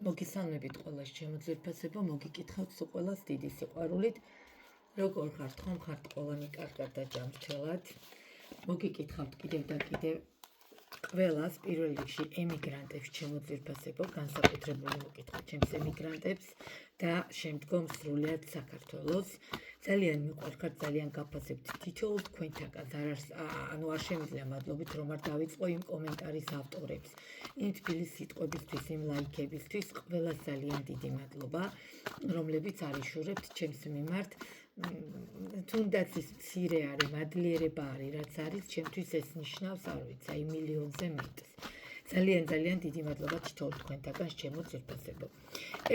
მოგესალმებით ყველას ჩემო ძვირფასებო, მოგიკითხავთ სულ ყველას დიდი სიყვარულით. როგორ ხართ, ხომ ხართ ყველანი კარგად და ჯანმრთელად. მოგიკითხავთ კიდევ და კიდევ ყველას პირველ რიგში ემიგრანტებს ჩემო ძვირფასებო, განსაკუთრებული მოგკითხავთ ჩემს ემიგრანტებს და შემდგომ სრულიად საქართველოს. ძალიან მიყვარხართ, ძალიან გაფასებთ თითოეულ თქვენთაგან. არ შემიძლია მადლობით რომ არ დავიწყო იმ კომენტარის ავტორებს. იმ თბილი სიტყვებისთვის, იმ ლაიქებისთვის, ყველას ძალიან დიდი მადლობა, რომლებიც არიშურებთ ჩემს მიმართ. თუნდაც ის მცირე არის, მადლიერება არის, რაც არის, ჩემთვის ეს ნიშნავს, არ ვიცი, აი მილიონზე მეტს. ძალიან დიდი მადლობა თითოეულ თქვენთაგან, ჩემო ძვირფასებო.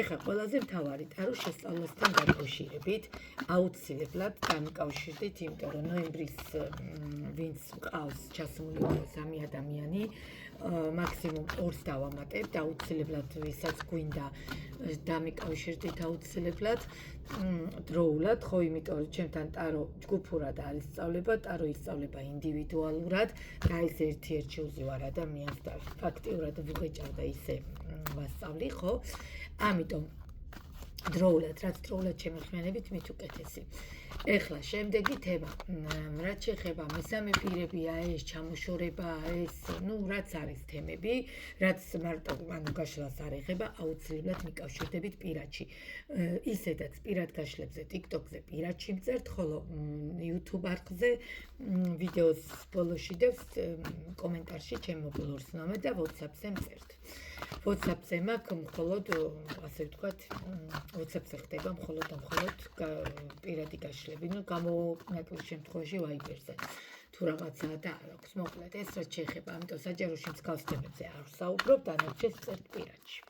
ეხლა ყველაზე მთავარი ტარო შესწავლასთან დაკავშირებით, აუცილებლად დამიკავშირდით, იმიტომ რომ ნოემბრის ვინც მყავს ჩასული 3 ადამიანი, მაქსიმუმ 2-ს დავამატებთ, აუცილებლად ვისაც გვინდა დამიკავშირდით აუცილებლად დროულად, ხო, იმიტომ რომ ჩემთან ტარო ჯგუფურად არ ისწავლება, ტარო ისწავლება ინდივიდუალურად და ეს ერთ-ერთი უზივარ ადამიანს და ფაქტიურად ვუღეჭავ და ისე ვასწავლი, ხო? ამიტომ დროულად, რაც დროულად შემეხმიანებით, მით უკეთესი. ეხლა შემდეგი თემა, რაც შეეხება მესამე პირებია, ეს ჩამოშორება, ეს, რაც არის თემები, რაც მარტო გაშლას არ ეხება, აუცილებლად მიკავშირდებით პირადში. ისედაც პირად გაშლებზე, TikTok-ზე პირადში მწერთ, ხოლო YouTube არხზე ვიდეოს ბოლოში და კომენტარში ჩემ მობილურ ნომერს და WhatsApp-ზე მწერთ. WhatsApp-ზე მაქვს მხოლოდ, ასე ვთქვათ, WhatsApp-ზე ხდება მხოლოდ პირადი გაშლები, გამონაკლისს შემთხვევაში Viber-ზე. თუ რაღაცაა და არ აქვს, მოკლედ ეს რაც შეეხება, ამიტომ საჯაროში მსგავს თემებზე არ ვსაუბრობ, დანარჩენს წერთ პირადში.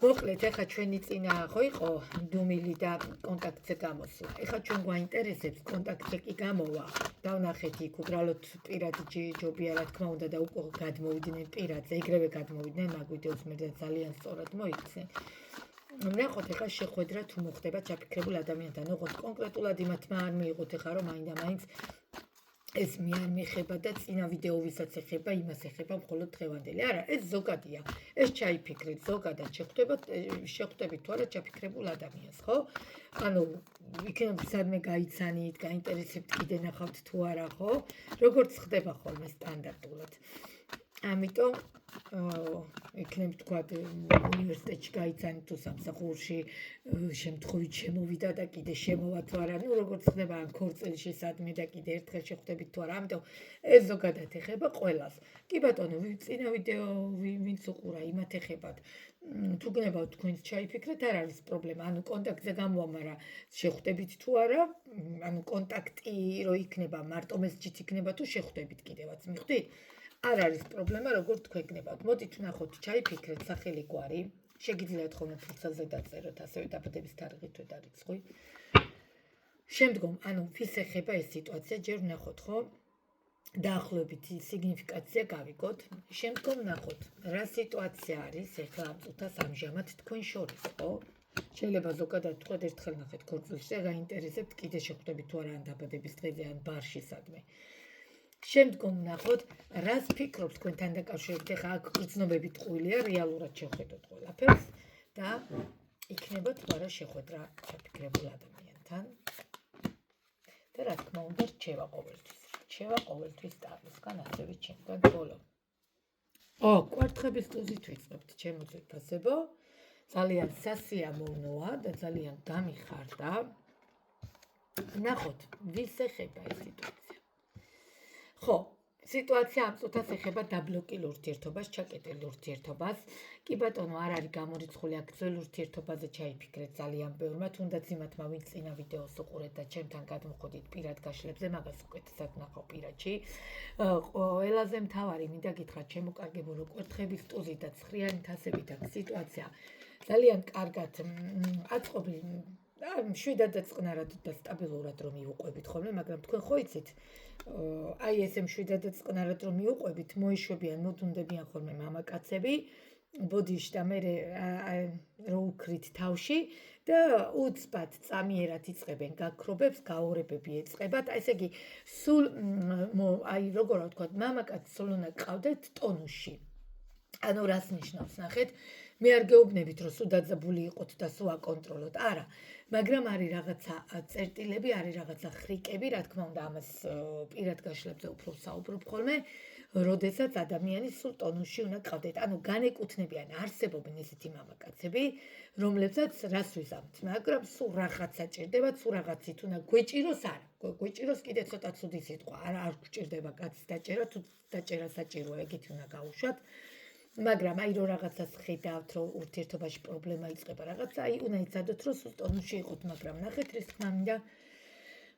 მოკლედ, ეხლა ჩვენი წინა ხო იყო დუმილი და კონტაქტზე გამოსვლა. ეხლა ჩვენ გვაინტერესებს კონტაქტზე კი გამოვა. დავნახეთ იქ უბრალოდ პირადი ჯობია, რა თქმა უნდა და უკვე გადმოვიდნენ პირადზე, ეგრევე გადმოვიდნენ, მაგ ვიდეოს მე ძალიან სწორად მოიქცნენ. ვნახოთ ეხლა შეხვედრა თუ მოხდება ჩაფიქრებულ ადამიანთან, ოღონდ კონკრეტულად იმათმა არ მიიღოთ ეხლა რომ მაინდა-მაინც ეს მე არ მეხება და წინა ვიდეო ვისაც ეხება, იმას ეხება მხოლოდ დღევანდელი. არა, ეს ზოგადია. ეს ჩაიფიქრეთ, ზოგადად შეხვდებით თუ არა ჩაფიქრებულ ადამიანს, ხო? ანუ იქნებ სადმე გაიცანით, გაინტერესებთ, კიდე ნახავთ თუ არა, ხო? როგორც ხდება ხოლმე სტანდარტულად. ამიტომ იქნებ თქვათ უნივერსიტეტში გაიცანით თუ სამსახურში შემთხვევით შემოვიდა და კიდე შემოვა თუ არა, როგორც ხდება ამ ქორწილში სადმე და კიდე ერთხელ შეხვდებით თუ არა, ამიტომ ეს ზოგადად ეხება ყველას. კი ბატონო, წინა ვიდეო ვინც უყურა, იმათ ეხებათ. თუ გნებავთ თქვენს ჩაიფიქრეთ, არ არის პრობლემა, ანუ კონტაქტზე გამოვა, მაგრამ შეხვდებით თუ არა, ანუ კონტაქტი რო იქნება, მარტო მესჯით იქნება თუ შეხვდებით კიდევაც, მიხვდით? არ არის პრობლემა, როგორ თქვენ გნებავთ. მოდით ვნახოთ, ჩაიფიქრეთ სახელი გვარი. შეგიძლიათ ხოლმე ფურცელზე დაწეროთ, ასევე დაბადების თარიღით დარიცხვი. შემდგომ, ანუ ვის ეხება ეს სიტუაცია, ჯერ ვნახოთ, ხო? დაახლოებით სიგნიფიკაცია გავიგოთ. შემდგომ ვნახოთ, რა სიტუაცია არის ეხლა ამ წუთას ამჟამად თქვენ შორის, ხო? შეიძლება ზოგადად თქვათ ერთხელ ნახეთ ქორწილში და გაინტერესებთ, კიდე შეხვდებით თუ არა ან დაბადების დღეზე ან ბარში სადმე. შემდგომ ვნახოთ, რას ფიქრობთ თქვენთან დაკავშირებით, ეხლა აქ გრძნობები ტყუილია, რეალურად შევხედოთ ყველაფერს და იქნება თუ არა შეხვედრა ჩაფიქრებულ ადამიანთან. და რა თქმა უნდა, რჩევა ყოველთვის. რჩევა ყოველთვის ტაროსგან, ასევე ჩემგან ბოლო. კვარტხების ტუზით ვიწყებთ, ჩემო ძვირფასებო. ძალიან სასიამოვნოა და ძალიან გამიხარდა. ნახოთ, ვის ეხება ეს სიტუაცია. ხო, სიტუაცია ამ წუთას ეხება დაბლოკილ ურთიერთობას, ჩაკეტილ ურთიერთობას. კი ბატონო, არ არის გამორიცხული აქ ძველ ურთიერთობაზე ჩაიფიქრეთ ძალიან ბევრმა, თუნდაც იმათმა, ვინც წინა ვიდეოს უყურეთ და ჩემთან გადმოხვედით პირად გაშლებზე, მაგას უკეთესად ნახავ პირადში. ყველაზე მთავარი მინდა გითხრათ, შემოკარგებულო კვერთხების ტუზი და ცხრიანი თასებით აქ სიტუაცია ძალიან კარგად აწყობილი. მშვიდადად წყნარად და სტაბილურად რომ მიუყვებით ხოლმე, მაგრამ თქვენ ხო იცით, აი ესე მშვიდადად წყნარად რომ მიუყვებით, მოიშვებიან, მოდუნდებიან ხოლმე მამაკაცები ბოდიში და მე რო უქრით თავში და უცბად წამიერად იწყებენ გაქრობებს, გაორებები ეწყებათ, ესე იგი სულ აი როგორ ვთქვათ, მამაკაცს სულ უნდა გყავდეთ ტონუსში. ანუ რას ნიშნავს, ნახეთ, მე არ გეუბნებით, რომ სულ დაძაბული იყოთ და სულ აკონტროლოთ. არა, მაგრამ არის რაღაცა წერტილები, არის რაღაცა ხრიკები, რა თქმა უნდა, ამას პირად გაშლებზე უფრო საუბრობ ხოლმე, როდესაც ადამიანი სულ ტონუსში უნდა ყავდეთ. ანუ განეკუთვნებიან, არსებობენ ესეთი მამაკაცები, რომლებსაც რას ვიზამთ, მაგრამ სულ რაღაცა ჭირდებათ, სულ რაღაცით უნდა გვეჭიროს, არა. გვეჭიროს კიდე ცოტა ცუდი სიტყვა, არ გვჭირდება კაცის დაჭერა, თუ დაჭერა საჭიროა, ეგეთი უნდა გაუშვათ. მაგრამ აი რომ რაღაცას ხედავთ, რომ ურთიერთობაში პრობლემა იწყება რაღაცა, აი უნდა იცადოთ, რომ სულ ტონუსში იყოთ, მაგრამ ნახეთ, რის თქმა მინდა,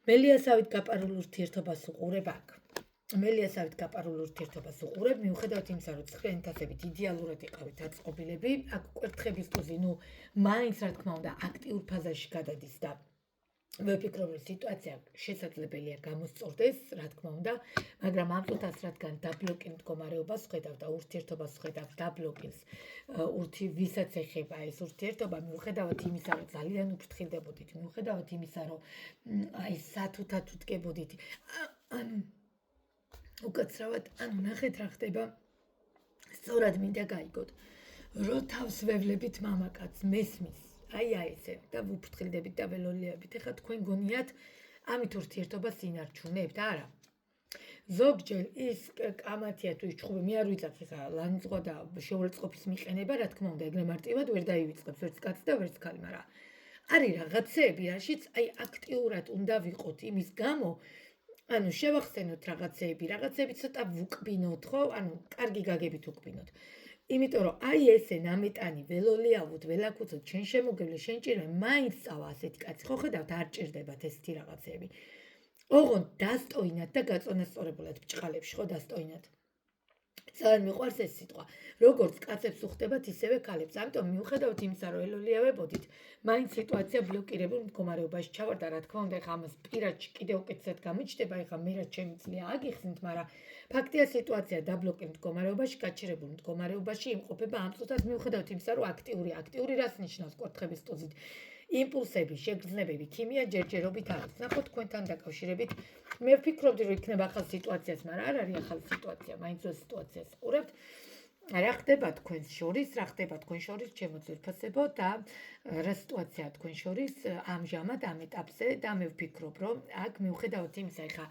მელიასავით გაპარულ ურთიერთობას უყურებ აქ. მელიასავით გაპარულ ურთიერთობას უყურებ, მიუხედავად იმისა, რომ ცხრიანთასებით იდეალურად იყავით აწყობილები, აქ კვერთხების ტუზი, მაინც რა თქმა უნდა, აქტიურ ფაზაში გადადის და ვფიქრობ, რომ სიტუაცია შესაძლებელია გამოსწორდეს, რა თქმა უნდა, მაგრამ ამ წუთას რადგან დაბლოკილ მდგომარეობას ხედავ და ურთიერთობას ხედავ დაბლოკილს, ვისაც ეხება ეს ურთიერთობა, მიუხედავად იმისა, რომ ძალიან უფრთხილდებოდით, მიუხედავად იმისა, რომ აი სათუთად უტკებოდით, უკაცრავად, ანუ ნახეთ რა ხდება, სწორად მინდა გაიგოთ, რომ თავს ვევლებით მამაკაცს მესმის, აი ესე და ვუფრთხილდებით და ველოლიებით. ეხლა თქვენ გონიათ, ამით ურთიერთობას ინარჩუნებთ, არა. ზოგჯერ ის კამათია თუ ის ჩხუბი, მე არ ვიცავ ეხლა ლანძღვა და შეურაცხყოფის მიყენება, რა თქმა უნდა, ეგრე მარტივად ვერ დაივიწყებს ვერც კაცი და ვერც ქალი, მაგრამ არის რაღაცეები, რაშიც აი აქტიურად უნდა ვიყოთ იმის გამო, ანუ შევახსენოთ რაღაცეები ცოტა ვუკბინოთ, ხო? ანუ კარგი გაგებით უკბინოთ. იმიტომ რომ აი ესე ნამეტანი ველოლიავოთ, ველაქუცოთ, შენ შემოგევლე, შენ ჭირვე, მაინც წავა ასეთი კაცი, ხო ხედავთ, არ ჭირდებათ ესეთი რაღაცეები. ოღონდ დასტოინათ და გაწონასწორებულად ბჭყალებში, ხო დასტოინათ. ძალიან მიყვარს ეს სიტყვა. როგორც კაცებს უხდებათ, ისევე ქალებს. ამიტომ მიუხედავად იმისა, რომ ველოლიავებოდით, მაინც სიტუაცია ბლოკირებულ მდგომარეობაში ჩავარდა, რა თქმა უნდა, ეხლა ამას პირადში კიდევ უკეთესად გამოჩნდება, ეხლა მე რაც შემიძლია აგიხსნით, მაგრამ ფაქტია სიტუაცია დაბლოკირებულ მდგომარეობაში, გაჩერებულ მდგომარეობაში იმყოფება ამ წუთას, მიუხედავად იმისა, რომ აქტიური რას ნიშნავს კვერთხების ტუზით? იმპულსები, შეგრძნებები, ქიმია ჯერჯერობით არის. ნახოთ თქვენთან დაკავშირებით, მე ვფიქრობდი, რომ იქნება ახალ სიტუაციას, მაგრამ არ არის ახალი სიტუაცია, მაინც ეს სიტუაციას უყურებთ. რა ხდება თქვენ შორის, ჩემო ძვირფასებო და რა სიტუაციაა თქვენ შორის ამჟამად ამ ეტაპზე და მე ვფიქრობ, რომ აქ მიუხედავად იმისა, ეხლა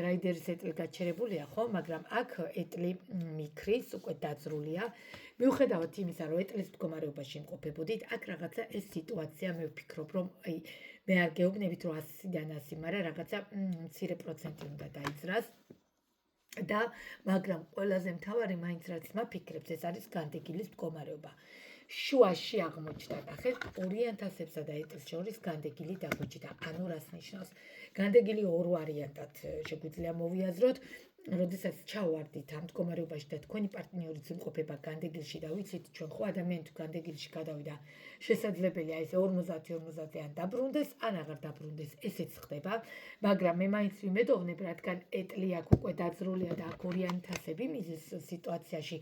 რაიდერის ეტლი გაჩერებულია, ხო, მაგრამ აქ ეტლი მიქრის, უკვე დაძრულია. მიუხედავად იმისა, რომ ეტლის მდგომარეობაში იმყოფებოდით, აქ რაღაცა ეს სიტუაცია მე ვფიქრობ, რომ აი მე არ გეუბნებით, რომ 100-დან 100, მაგრამ რაღაცა მცირე პროცენტი უნდა დაიძრას. და მაგრამ ყველაზე მთავარი მაინც რაც მაფიქრებს, ეს არის განდეგილის მდგომარეობა. შუაში აღმოჩნდა, ნახეთ, ორიენტასებსა და ეტლს შორის განდეგილი დაგვიჭდა. ანუ რას ნიშნავს? განდეგილი ორ ვარიანტად შეგვიძლია მოვიაზროთ. როდესაც ჩავარდით ამ მდგომარეობაში და თქვენი პარტნიორიც იმყოფება განდეგილში და ვიცით, ჩვენ ხო ადამიანი თუ განდეგილში გადავიდა, შესაძლებელია ეს 50-50-ან დაბრუნდეს, ან აღარ დაბრუნდეს, ესეც ხდება, მაგრამ მე მაინც ვიმედოვნებ, რადგან ეტლი აქ უკვე დაძრულია და აქ ორიენტასები მიზის სიტუაციაში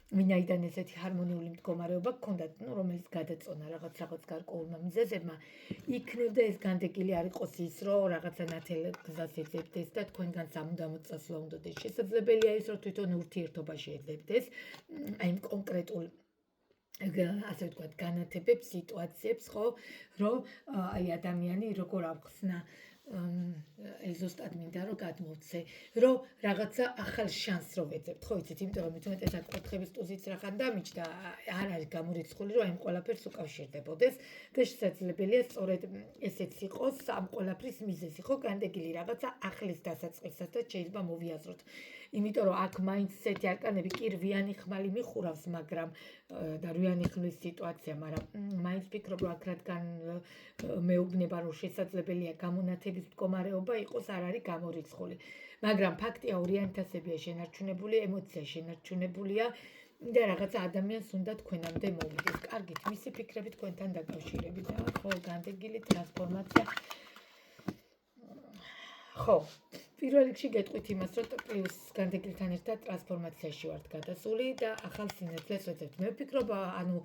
ვინაიდან ესეთი ჰარმონიული მდგომარეობა გქონდათ, რომელიც გადაწონა რაღაც გარკვეულმა მიზეზებმა, იქნებდა ეს განდეგილი არ იყოს ის, რომ რაღაცა ნათელ გზას ეძებდეს და თქვენგანს ამუდამოდ წასვლა უნდადეს. შესაძლებელია ის, რომ თვითონ ურთიერთობაში ეძებდეს, აი კონკრეტულ ასე ვთქვათ, განათებებს, სიტუაციებს, ხო, რომ აი ადამიანი როგორ აღხსნა ზუსტად მინდა რომ გადმოვცე, რომ რაღაცა ახალ შანსს რო ვეძებთ, ხო იცით, იმიტომ რომ მithumetes აქ კვერთხების ტუზიც რახან დამიჯდა, არ არის გამორიცხული, რომ აი ყველაფერს უკავშირდებოდეს და შესაძლებელია სწორედ ესეც იყოს ამ ყველაფრის მიზეზი, ხო, განდეგილი რაღაცა ახლის დასაწყისად შეიძლება მოვიაზროთ. იმიტომ რომ აქ მაინც ესეთი არკანები კი რვიანი ხმალი მიხურავს, მაგრამ და რვიანი ხმლის სიტუაცია, მაგრამ მაინც ვფიქრობ, რომ აქ რადგან მეუბნება, რომ შესაძლებელია გამონათების მდგომარეობა იყოს, არ არის გამორიცხული. მაგრამ ფაქტია ორიენტასებია შენარჩუნებული, ემოცია შენარჩუნებულია და რაღაცა ადამიანს უნდა თქვენამდე მოვიდეს. კარგით, მისი ფიქრები თქვენთან დაკავშირებით და ხო, განდეგილი ტრანსფორმაცია. ხო, პირველ რიგში გეტყვით იმას, რომ პლუს განდეგილთან ერთად ტრანსფორმაციაში ვართ გადასული და ახალ სინათლეს ვეძებთ. მე ვფიქრობ, ანუ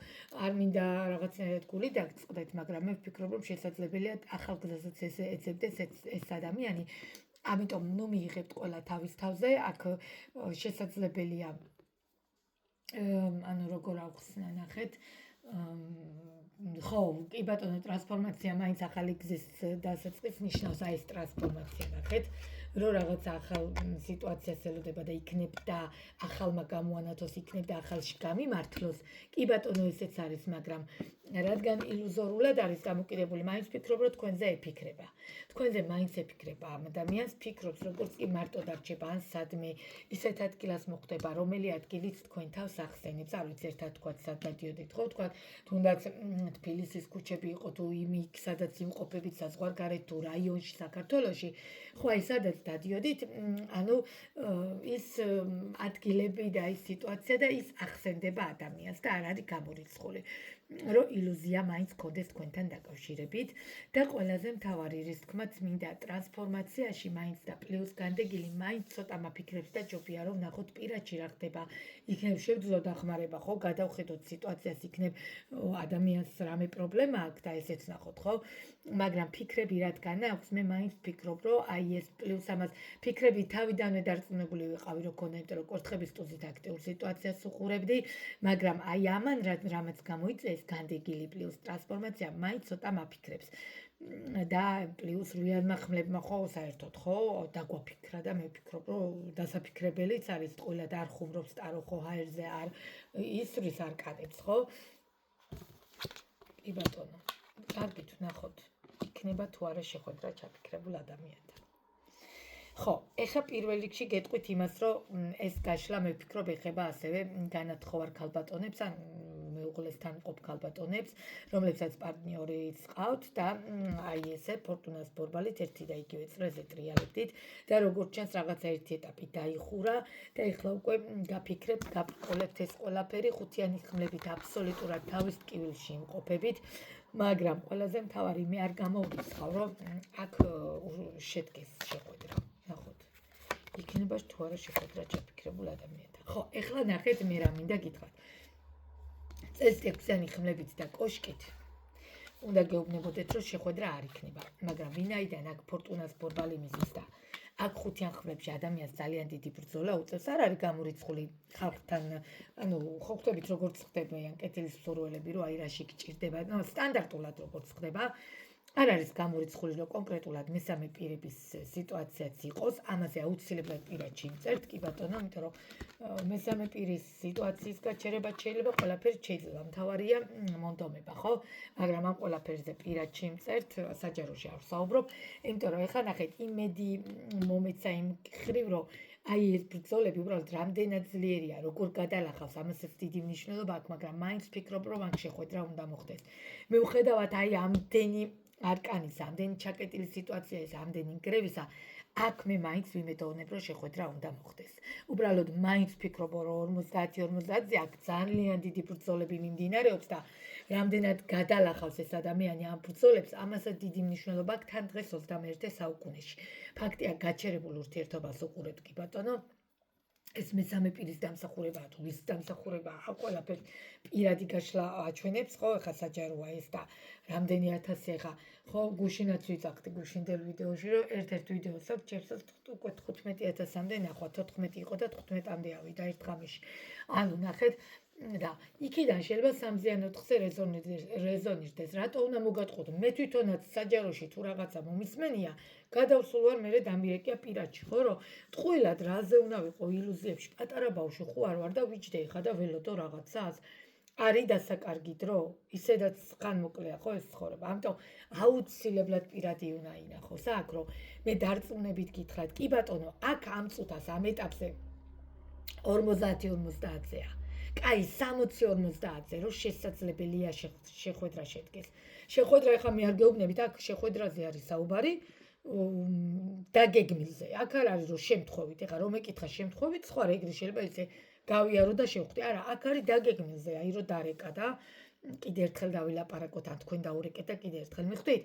არ მინდა რაღაცნაირად გული დაგწყდეთ, მაგრამ მე ვფიქრობ, რომ შესაძლებელია ახალ გზასაც ეძებდეს ეს ადამიანი. ამიტომ მიიღებთ ყველა თავის თავზე, აქ შესაძლებელია ანუ როგორ ავხსნა ნახეთ ხო, კი ბატონო, ტრანსფორმაცია მაინც ახალი გზის დასაწყის ნიშნავს აი ეს ტრანსფორმაცია ნახეთ, რომ რაღაც ახალ სიტუაციას ელოდება და იქნებ და ახალმა გამოანათოს იქნებ და ახალში გამიმართლოს. კი ბატონო, ესეც არის, მაგრამ რადგან ილუზორულად არის დამოკიდებული, მაინც ფიქრობ, რომ თქვენზე ეფიქრება. თქვენზე მაინც ეფიქრება ამ ადამიანს, ფიქრობს, როგორც კი მარტო დარჩება ან სადმე ისეთ ადგილას მოხვდება, რომელი ადგილიც თქვენ თავს ახსენებს, არ ვიცი, ერთად თქვათ, სად დადიოდით, ხო, თქვათ, თუნდაც თბილისის ქუჩები იყო თუ იქ, სადაც იმყოფებით საზღვარგარეთ თუ რაიონში, საქართველოში, ხო, აი სადაც დადიოდით, ანუ ის ადგილები და ის სიტუაცია და ის ახსენდება ადამიანს და არ არის გამორიცხული. რომ ილუზია მაინც გქონდეს თქვენთან დაკავშირებით და ყველაზე მთავარი რის თქმაც მინდა ტრანსფორმაციაში მაინც და პლუს განდეგილი მაინც ცოტა მაფიქრებს და ჯობია რომ ნახოთ პირადში რა ხდება იქნებ შევძლო დახმარება ხო გადავხედოთ სიტუაციას იქნებ ადამიანს რამე პრობლემა აქვს და ესეც ნახოთ ხო მაგრამ ფიქრები რადგან აქვს მე მაინც ვფიქრობ რომ აი ეს პლუს ამას ფიქრები თავიდანვე დარწმუნებული ვიყავი რომ ქონდა იმიტომ რომ კორთხების სტუზით აქტიურ სიტუაციას უყურებდი მაგრამ აი ამან რამაც გამოიწეს განდეგილი პლუს ტრანსფორმაცია მაინც ცოტა მაფიქრებს და პლუს რუიანმა ხმლებმა ხო საერთოდ ხო დაგვაფიქრა და მე ვფიქრობ რომ დასაფიქრებელიც არის ყველა და არ ხუმრობს ტარო ხო ჰაერზე არ ისრის არ კადებს ხო კი ბატონო კარგით ვნახოთ იქნება თუ არა შეხვედრა ჩაფიქრებულ ადამიანთან ხო ეხა პირველ რიგში გეტყვით იმას რომ ეს გაშლა მე ვფიქრობ ეხება ასევე განათხოვარ ქალბატონებს ან მეუღლესთან მყოფ ქალბატონებს, რომლებსაც პარტნიორიც ყავთ და აი ესე ფორტუნას ბორბალით ერთი და იგივე წრეზე ტრიალებდით და როგორც ჩანს რაღაცა ერთი ეტაპი დაიხურა და ეხლა უკვე გაფიქრებთ, გაბრკოლებთ ეს ყველაფერი ხუთიანი ხმლებით აბსოლუტურად თავის ტკივილში იმყოფებით, მაგრამ ყველაზე მთავარი მე არ გამოვრიცხავ, რომ აქ შედგეს შეხვედრა. ნახოთ. იქნება თუ არა შეხვედრა ჩაფიქრებულ ადამიანთან. ხო, ეხლა ნახეთ მე რა მინდა გითხრათ. წელიწადიანი ხმლებით და კოშკით უნდა გეუბნებოდეთ რომ შეხვედრა არ იქნება მაგრამ ვინაიდან აქ ფორტუნას ბორბალი მიზის და აქ ხუთიან ხმლებში ადამიანს ძალიან დიდი ბრძოლა უწევს არ არის გამორიცხული ხალხთან ანუ ხო ხვდებით როგორც ხდებიან კეთილის მსურველები რომ აი რაში გჭირდება სტანდარტულად როგორც ხდება არ არის გამორიცხული რომ კონკრეტულად მესამე პირების სიტუაციაც იყოს ამაზე აუცილებლად პირადში იმწერთ კი ბატონო იმიტომ რომ მესამე პირის სიტუაციის გაჩერება შეიძლება ყველაფერი შეიძლება მთავარია მონდომება ხო მაგრამ ამ ყველაფერზე პირადში იმწერთ საჯაროში არ ვსაუბრობ იმიტომ რომ ეხლა ნახეთ იმედი მომეცა იმ ხრივ რომ აი ეს ბრძოლები უბრალოდ რამდენად ძლიერია როგორ გადალახავს ამასაც დიდი მნიშვნელობა აქვს მაგრამ მაინც ვფიქრობ რომ აქ შეხვედრა უნდა მოხდეს მიუხედავად აი ამდენი არკანის ამდენი ჩაკეტილი სიტუაცია ეს ამდენი ნგრევისა აქ მე მაინც ვიმედოვნებ რომ შეხვედრა უნდა მოხდეს უბრალოდ მაინც ვფიქრობ რომ 50-50-ზე აქ ძალიან დიდი ბრძოლები მიმდინარეობს და რამდენად გადალახავს ეს ადამიანი ამ ბრძოლებს ამასაც დიდი მნიშვნელობა აქვს თან დღეს 21 საუკუნეში ფაქტია გაჩერებულ ურთიერთობას უყურებთ კი ბატონო ეს მესამე პირის დამსახურებაა თუ ვის დამსახურებაა ყველაფერი პირადი გაშლა აჩვენებს ხო ხა საჯაროა ეს და რამდენი ათასი ხა ხო გუშინაც ვიწახდი გუშინდელ ვიდეოში რომ ერთ-ერთ ვიდეოს აქვს ჩემსაც უკვე 15000-მდე ნახვა 14 იყო და 15-მდე ავიდა ერთ ღამეში ანუ ნახეთ და იქიდან შეიძლება სამზიან ოთხზე რეზონირდეს რატო უნდა მოგატყუოთ მე თვითონაც საჯაროში თუ რაღაცა მომისმენია გადავსულ ვარ მე დამირეკია პირადში ხო რომ ტყუილად რაზე უნდა ვიყო ილუზიებში პატარა ბავშვი ხო არ ვარ და ვიჯდე ხა და ველოდო რაღაცას არის დასაკარგი დრო ისედაც ხან მოკლეა ხო ეს ცხოვრება ამიტომ აუცილებლად პირადი უნდა ინახოს აქ რომ მე დარწმუნებით გითხრათ კი ბატონო აქ ამ წუთას ამ ეტაპზე 50-50-ზეა კაი 60-50-ზე რომ შესაძლებელია შეხვედრა შედგეს შეხვედრა ახლა მე არ გეუბნებით აქ შეხვედრაზე არის საუბარი დაგეგმილზე აქ არ არის რომ შემთხვევით ეხლა რომ ეკითხა შემთხვევით სხვა რეგრი შეიძლება ისე გავიარო და შევხვდი არა აქ არის დაგეგმილზე აი რომ დარეკა და კიდე ერთხელ დავილაპარაკოთ ან თქვენ დაურეკეთ და კიდე ერთხელ მიხვდით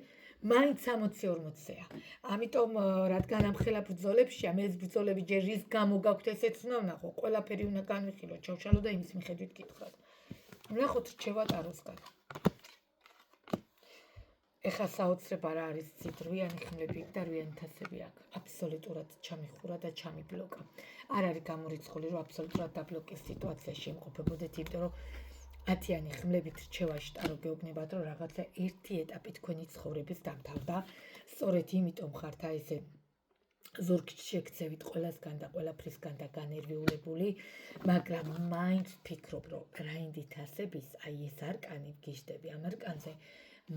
მაინც 60-40-ზეა ამიტომ რადგან ამ ხელა ბრძოლებშია მე ეს ბრძოლები ჯერ რის გამო გაქვთ ესეც უნდა ვნახო ყველაფერი უნდა განვიხილო ჩავშალო და იმის მიხედვით გითხრათ ვნახოთ რჩევა ტაროსგან ეხლა საოცრება რა არის ძირვიანი ხმლები და რვიანი თასები აქ. აბსოლუტურად ჩამიხურა და ჩამიბლოკა. არ არის გამორიცხული, რომ აბსოლუტურად დაბლოკის სიტუაციაში იმყოფებოდეთ, იმიტომ რომ 10-იანი ხმლებით რჩევაში ტარო გეუბნებათ, რომ რაღაცა ერთი ეტაპი თქვენი ცხოვრების დამთავრდა. სწორედ იმიტომ ხართ აი ესე ზურგით შეგცევით ყველასგან და ყველაფრისგან და განერვიულებული, მაგრამ მაინც ვფიქრობ, რომ რაინდი თასების, აი ეს არკანი გიждები ამ არკანზე,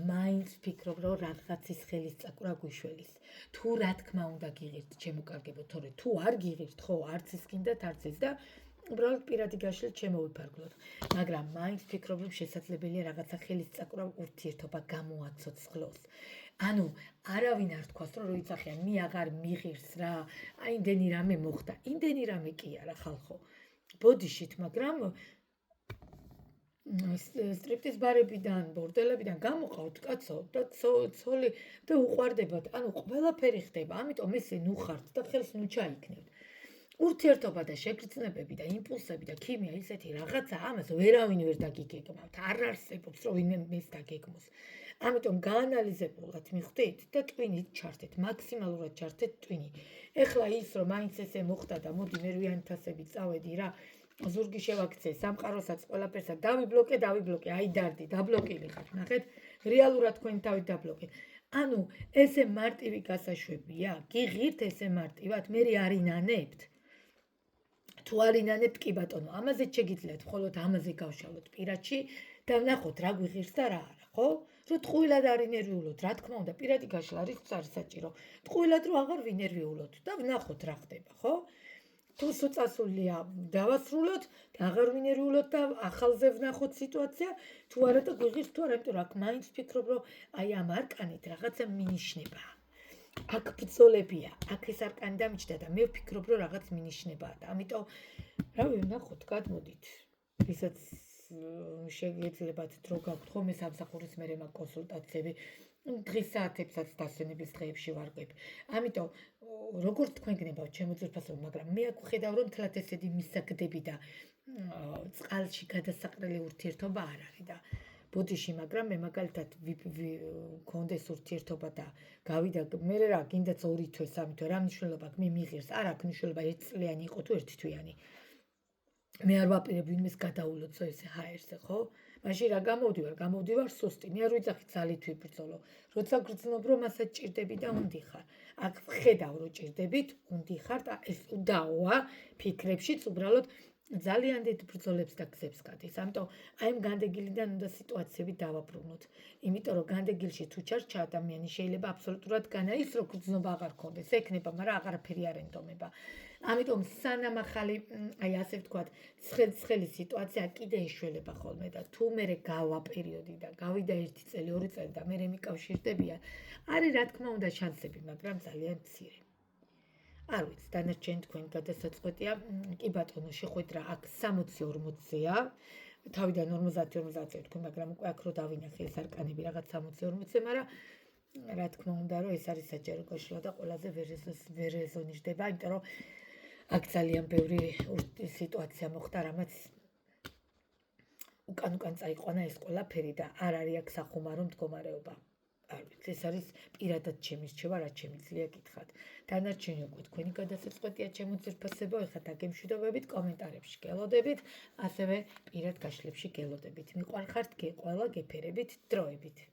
მაინც ვფიქრობ, რომ რაღაცის ხელის წაკვრა გვიშველის. თუ რა თქმა უნდა გიღირთ, ჩემო კარგებო, თორე თუ არ გიღირთ, ხო, არც ის გინდათ, არც ის და უბრალოდ პირადი გაშლით შემოვიფარგლოთ. მაგრამ მაინც ვფიქრობ, რომ შესაძლებელია რაღაცა ხელის წაკვრა ურთიერთობა გამოაცოცხლოს. ანუ არავინ არ თქვას, რომ როიცახიან, მე აღარ მიღირს რა, აი იმდენი რამე მოხდა. იმდენი რამე კი არა ხალხო. ბოდიშით, მაგრამ სტრიპტიზ ბარებიდან, ბორდელებიდან გამოყავთ კაცო და ცოლი და უყვარდებათ. ანუ ყველაფერი ხდება, ამიტომ ესე ნუ ხართ და ხელს ნუ ჩაიქნევთ. ურთიერთობა და შეგრძნებები და იმპულსები და ქიმია ისეთი რაღაცა, ამას ვერავინ ვერ დაგიგეგმავთ. არ არსებობს, რომ ვინმე მის დაგეგმოს. ამიტომ გაანალიზებულად მიხვდით და ტვინით ჩართეთ, მაქსიმალურად ჩართეთ ტვინი. ეხლა ის, რომ მაინც ესე მოხდა და მოდი მე რვიანი თასები წავედი რა, ზურგი შევაქცე, სამყაროსაც ყველაფერსა დავიბლოკე, აი დარდი, დაბლოკილი ხარ, ნახეთ, რეალურად თქვენი თავით დაბლოკეთ. ანუ ესე მარტივი გასაშვებია, გიღირთ ესე მარტივად, მე არინანებთ. თუ არინანებთ, კი ბატონო, ამაზე შეგიძლიათ მხოლოდ ამაზე გავშალოთ პირადში და ვნახოთ რა გვიღირს და რა არა, ხო? რომ ტყუილად არ ინერვიულოთ, რა თქმა უნდა, პირადი გაშლა არის საჭირო. ტყუილად რომ აღარ ვინერვიულოთ და ვნახოთ რა ხდება, ხო? თუ საწასულია დავასრულოთ და აღარ ვინერვიულოთ და ახალზე ვნახოთ სიტუაცია, თუ არა და გვიღირს თუ არა, იმიტომ რომ აქ მაინც ვფიქრობ, რომ აი ამ არკანით რაღაცა მინიშნებაა. აქ ბრძოლებია, აქ ეს არკანი დამიჯდა და მე ვფიქრობ, რომ რაღაც მინიშნებაა და ამიტომ რავი, ვნახოთ, გადმოდით. ვისაც შეგეძლებათ დრო გაქვთ, ხოლმე სამსახურის მერე მაგ კონსულტაციები, დღის საათებსაც დასვენების დღეებში ვარკვევ. ამიტომ როგორც თქვენ გნებავთ ჩემო ძვირფასებო, მაგრამ მე აქ ვხედავ, რომ თლათ ესეთი მისაგდები და წყალში გადასაყრელი ურთიერთობა არ არის და ბოდიში, მაგრამ მე მაგალითად გქონდეს ურთიერთობა და გავიდა მე რა გინდაც 2 თვე, 3 თვე, რა მნიშვნელობა მე მიღირს, არ აქვს მნიშვნელობა 1 წლიანი იყო თუ 1 თვიანი. მე არ ვაპირებ ვინმეს გადაულოცო ესე ჰაერზე, ხო? მაშინ რა გამოვდივარ სუსტი, მე არ ვიძახი ძალით ვიბრძოლო. როცა გრძნობ, რომ მასაც ჭირდები და უნდიხარ. აქ ვხედავ, რომ ჭირდებით, უნდიხარ და ეს უდაოა ფიქრებშიც უბრალოდ ძალიან დიდ ბრძოლებს და გზებს გადის. ამიტომ აი ამ განდეგილიდან უნდა სიტუაციები დავაბრუნოთ. იმიტომ რომ განდეგილში თუ ჩარჩა ადამიანი შეიძლება აბსოლუტურად განაის, რომ გრძნობა აღარ ქონდეს, ექნება, მაგრამ აღარაფერი არ ენდომება. ამიტომ სანამ ახალი, აი ასე ვთქვათ, ცხელი სიტუაცია კიდე ეშველება ხოლმე და თუ მე გავა პერიოდი და გავიდა 1 წელი, 2 წელი და მე მიკავშირდებიან, არის რა თქმა უნდა შანსები, მაგრამ ძალიან მცირე. არ ვიცი, დანარჩენი თქვენი გადასაწყვეტია. კი ბატონო, შეხვედრა აქ 60-40-ზეა. თავიდან 50-50-ზე ვთქვი, მაგრამ უკვე აქ რო დავინახე ეს არკანები რაღაც 60-40-ზე, მაგრამ რა თქმა უნდა, რომ ეს არის საჯარო გაშლა და ყველაზე ვერ რეზონიშდება, იმიტომ რომ აქ ძალიან ბევრი სიტუაცია მოხდა, რამაც უკან წაიყვანა ეს ყველაფერი და არ არის აქ სახუმარო მდგომარეობა. არ ვიცი, ეს არის პირადად ჩემი რჩევა, რაც შემიძლია გითხრათ. დანარჩენი უკვე თქვენი გადასაწყვეტია ჩემო ძვირფასებო, ეხლა დაგემშვიდობებით, კომენტარებში გელოდებით, ასევე პირად გაშლებში გელოდებით. მიყვარხართ, ყველა გეფერებით, დროებით.